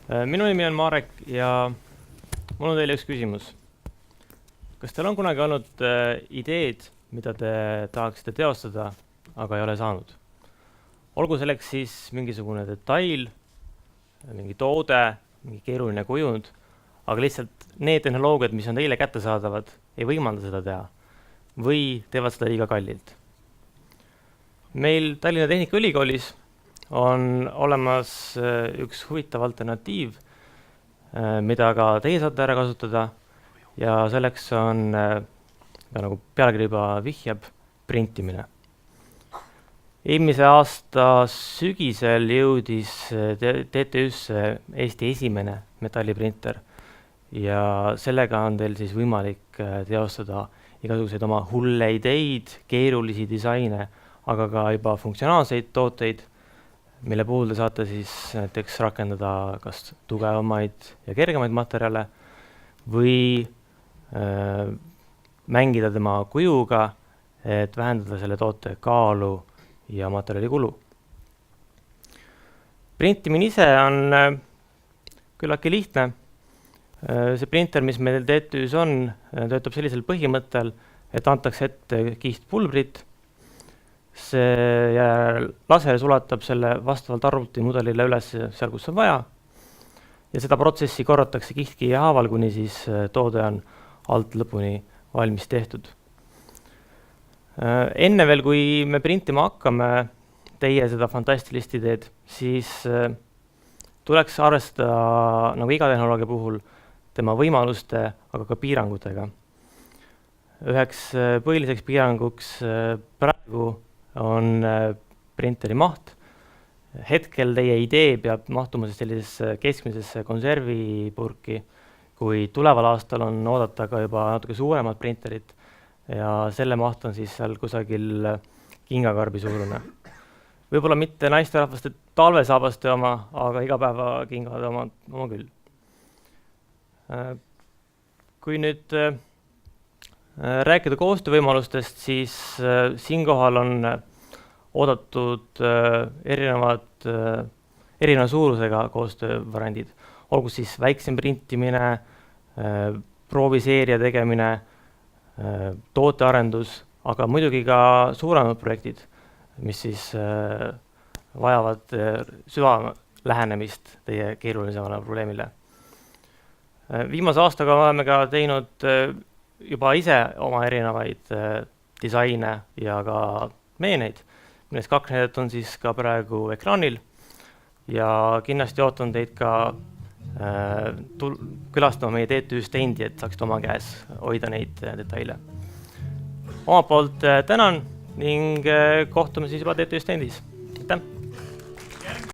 Minu nimi on Marek ja mul on teile üks küsimus. Kas teil on kunagi olnud ideed, mida te tahaksite teostada, aga ei ole saanud? Olgu selleks siis mingisugune detail, mingi toode, mingi keeruline kujund, aga lihtsalt need tehnoloogiad, mis on teile kättesaadavad, ei võimalda seda teha või teevad seda liiga kallilt. Meil Tallinna Tehnikaülikoolis on olemas üks huvitav alternatiiv, mida ka teie saate ära kasutada ja selleks on, nagu pealkiri juba vihjab, printimine. Eelmise aasta sügisel jõudis TTÜ-sse Eesti esimene metalliprinter ja sellega on teil siis võimalik teostada igasuguseid oma hulle ideid, keerulisi disaine, aga ka juba funktsionaalseid tooteid, mille puhul te saate siis näiteks rakendada kas tugevamaid ja kergemaid materjale või mängida tema kujuga, et vähendada selle toote kaalu ja materjali kulu. Printimine ise on küllaltki lihtne. See printer, mis meil TTÜ-s on, töötab sellisel põhimõttel, et antakse ette kiht pulbrit. See laser sulatab selle vastavalt arvutimudelile üles seal, kus on vaja. Ja seda protsessi korratakse kihtki haaval, kuni siis toode on alt lõpuni valmis tehtud. Enne veel, kui me printima hakkame teie seda fantastilist ideed, siis tuleks arvestada nagu iga tehnoloogia puhul tema võimaluste, aga ka piirangutega. Üheks põhiliseks piiranguks praegu on printeri maht. Hetkel teie idee peab mahtuma sellisesse keskmisesse konservipurki, kui tuleval aastal on oodata ka juba natuke suuremat printerit ja selle maht on siis seal kusagil kingakarbi suurune. Võib-olla mitte naisterahvaste talvesaabaste oma, aga igapäevakingade oma küll. Kui nüüd rääkida koostöövõimalustest, siis siinkohal on oodatud erineva suurusega koostöövariandid. Olgu siis väiksem printimine, prooviseeria tegemine, tootearendus, aga muidugi ka suuremad projektid, mis siis vajavad süvalähenemist teie keerulisemale probleemile. Viimase aastaga oleme ka teinud juba ise oma erinevaid disaine ja ka meeneid, millest 2 näidet on siis ka praegu ekraanil ja kindlasti ootan teid ka külastama meie TTÜ stendi, et saaksite oma käes hoida neid detaile. Oma poolt tänan ning kohtume siis juba TTÜ stendis.